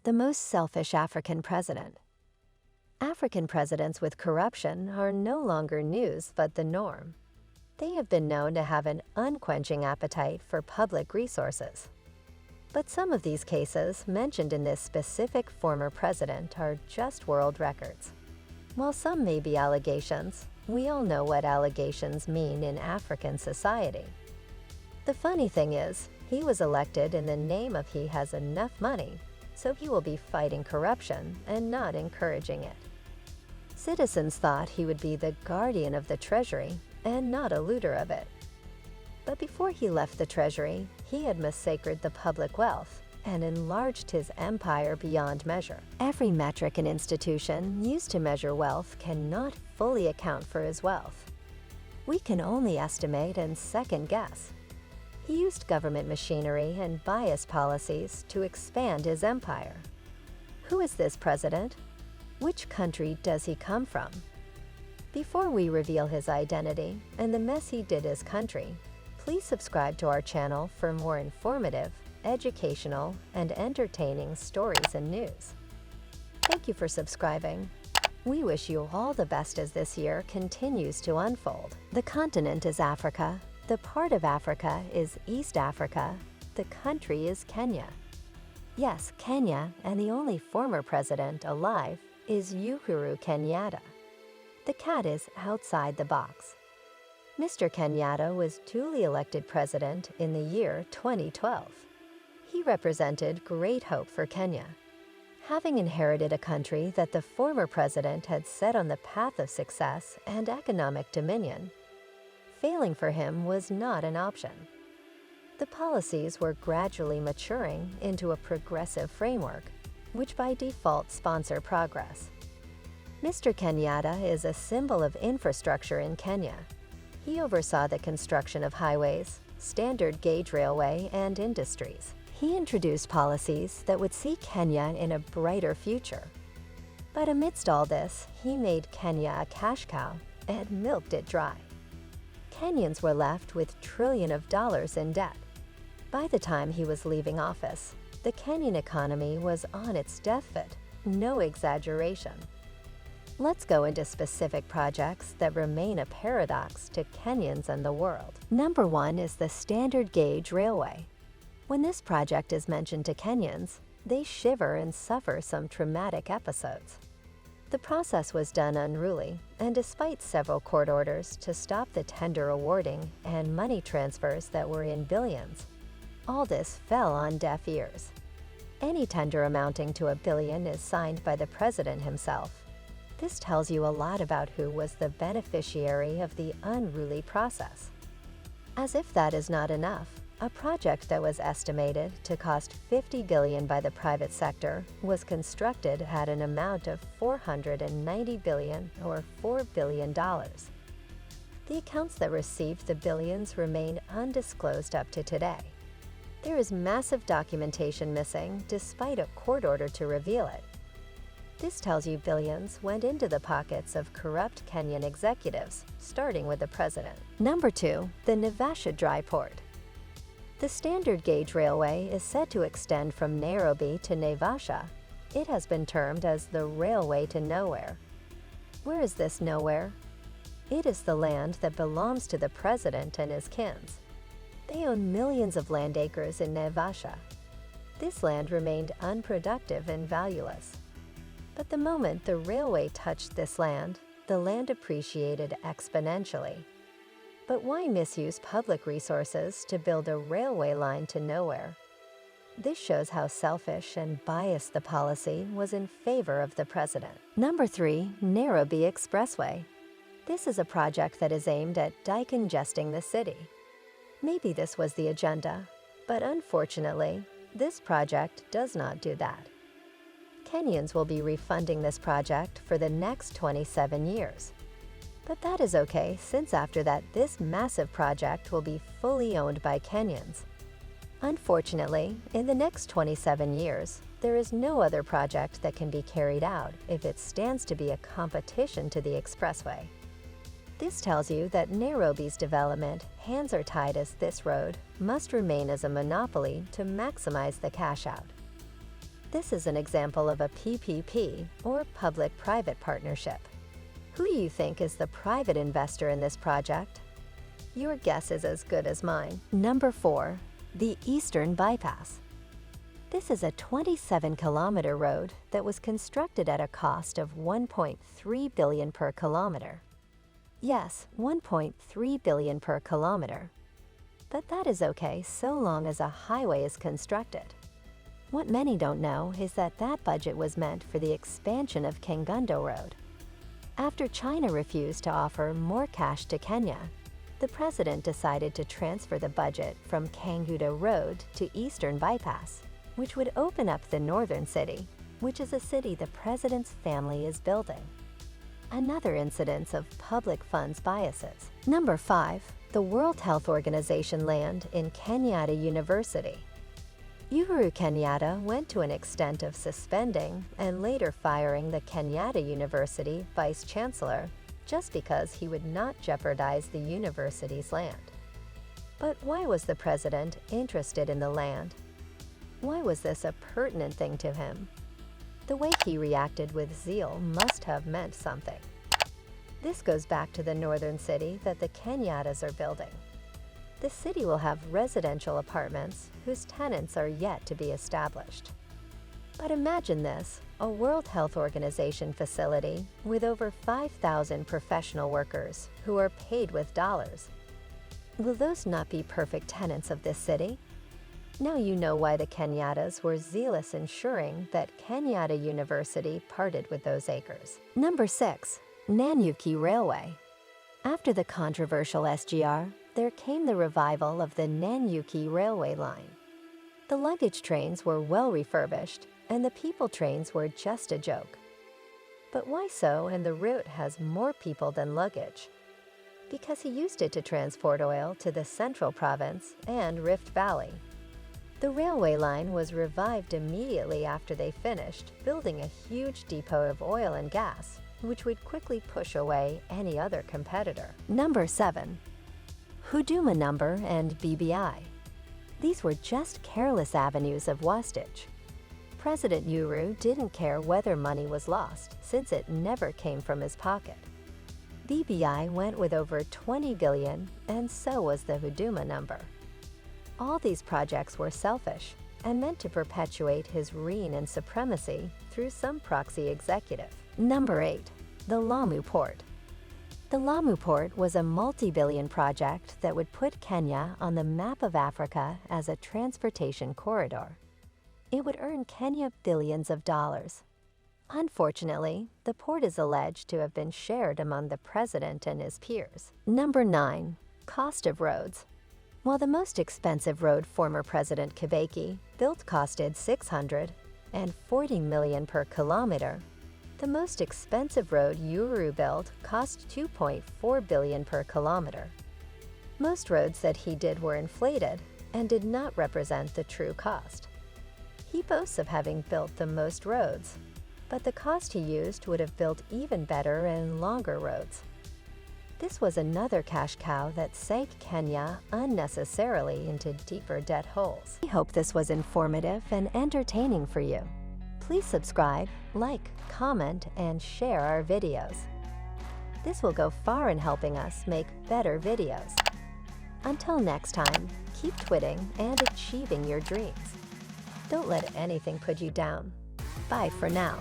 The most selfish African president. African presidents with corruption are no longer news but the norm. They have been known to have an unquenching appetite for public resources. But some of these cases mentioned in this specific former president are just world records. While some may be allegations, we all know what allegations mean in African society. The funny thing is, he was elected in the name of he has enough money, so he will be fighting corruption and not encouraging it. Citizens thought he would be the guardian of the treasury and not a looter of it. But before he left the treasury, he had massacred the public wealth and enlarged his empire beyond measure. Every metric and institution used to measure wealth cannot fully account for his wealth. We can only estimate and second guess. He used government machinery and bias policies to expand his empire. Who is this president? Which country does he come from? Before we reveal his identity and the mess he did his country, please subscribe to our channel for more informative, educational, and entertaining stories and news. Thank you for subscribing. We wish you all the best as this year continues to unfold. The continent is Africa. The part of Africa is East Africa. The country is Kenya. Yes, Kenya, and the only former president alive is Uhuru Kenyatta. The cat is outside the box. Mr. Kenyatta was duly elected president in the year 2012. He represented great hope for Kenya. Having inherited a country that the former president had set on the path of success and economic dominion, failing for him was not an option. The policies were gradually maturing into a progressive framework, which by default sponsor progress. Mr. Kenyatta is a symbol of infrastructure in Kenya. He oversaw the construction of highways, standard gauge railway, and industries. He introduced policies that would see Kenya in a brighter future. But amidst all this, he made Kenya a cash cow and milked it dry. Kenyans were left with trillions of dollars in debt. By the time he was leaving office, the Kenyan economy was on its deathbed, no exaggeration. Let's go into specific projects that remain a paradox to Kenyans and the world. Number 1 is the standard gauge railway. When this project is mentioned to Kenyans, they shiver and suffer some traumatic episodes. The process was done unruly, and despite several court orders to stop the tender awarding and money transfers that were in billions, all this fell on deaf ears. Any tender amounting to $1 billion is signed by the president himself. This tells you a lot about who was the beneficiary of the unruly process. As if that is not enough, a project that was estimated to cost $50 billion by the private sector was constructed at an amount of $490 billion or $4 billion. The accounts that received the billions remain undisclosed up to today. There is massive documentation missing despite a court order to reveal it. This tells you billions went into the pockets of corrupt Kenyan executives, starting with the president. Number 2, the Naivasha Dry Port. The standard gauge railway is said to extend from Nairobi to Naivasha. It has been termed as the railway to nowhere. Where is this nowhere? It is the land that belongs to the president and his kins. They own millions of land acres in Naivasha. This land remained unproductive and valueless. But the moment the railway touched this land, the land appreciated exponentially. But why misuse public resources to build a railway line to nowhere? This shows how selfish and biased the policy was in favor of the president. Number 3, Nairobi Expressway. This is a project that is aimed at decongesting the city. Maybe this was the agenda, but unfortunately, this project does not do that. Kenyans will be refunding this project for the next 27 years. But that is okay, since after that, this massive project will be fully owned by Kenyans. Unfortunately, in the next 27 years, there is no other project that can be carried out if it stands to be a competition to the expressway. This tells you that Nairobi's development, hands are tied as this road, must remain as a monopoly to maximize the cash out. This is an example of a PPP, or public-private partnership. Who do you think is the private investor in this project? Your guess is as good as mine. Number 4. The Eastern Bypass. This is a 27-kilometer road that was constructed at a cost of $1.3 billion per kilometer. Yes, $1.3 billion per kilometer. But that is okay so long as a highway is constructed. What many don't know is that that budget was meant for the expansion of Kangundo Road. After China refused to offer more cash to Kenya, the president decided to transfer the budget from Kangundo Road to Eastern Bypass, which would open up the northern city, which is a city the president's family is building. Another incidence of public funds biases. Number 5. The World Health Organization land in Kenyatta University. Uhuru Kenyatta went to an extent of suspending and later firing the Kenyatta University vice chancellor just because he would not jeopardize the university's land. But why was the president interested in the land? Why was this a pertinent thing to him? The way he reacted with zeal must have meant something. This goes back to the northern city that the Kenyattas are building. The city will have residential apartments whose tenants are yet to be established. But imagine this, a World Health Organization facility with over 5,000 professional workers who are paid with dollars. Will those not be perfect tenants of this city? Now you know why the Kenyattas were zealous ensuring that Kenyatta University parted with those acres. Number 6. Nanyuki Railway. After the controversial SGR, there came the revival of the Nanyuki Railway line. The luggage trains were well refurbished, and the people trains were just a joke. But why so, and the route has more people than luggage? Because he used it to transport oil to the Central Province and Rift Valley. The railway line was revived immediately after they finished building a huge depot of oil and gas, which would quickly push away any other competitor. Number 7. Huduma Number and BBI. These were just careless avenues of wastage. President Uhuru didn't care whether money was lost, since it never came from his pocket. BBI went with over 20 billion, and so was the Huduma Number. All these projects were selfish and meant to perpetuate his reign and supremacy through some proxy executive. Number 8. The Lamu Port. The Lamu Port was a multi-billion project that would put Kenya on the map of Africa as a transportation corridor. It would earn Kenya billions of dollars. Unfortunately, the port is alleged to have been shared among the president and his peers. Number 9. Cost of roads. While the most expensive road former President Kibaki built costed $640 million per kilometer, the most expensive road Uhuru built cost $2.4 billion per kilometer. Most roads that he did were inflated and did not represent the true cost. He boasts of having built the most roads, but the cost he used would have built even better and longer roads. This was another cash cow that sank Kenya unnecessarily into deeper debt holes. We hope this was informative and entertaining for you. Please subscribe, like, comment, and share our videos. This will go far in helping us make better videos. Until next time, keep twitting and achieving your dreams. Don't let anything put you down. Bye for now.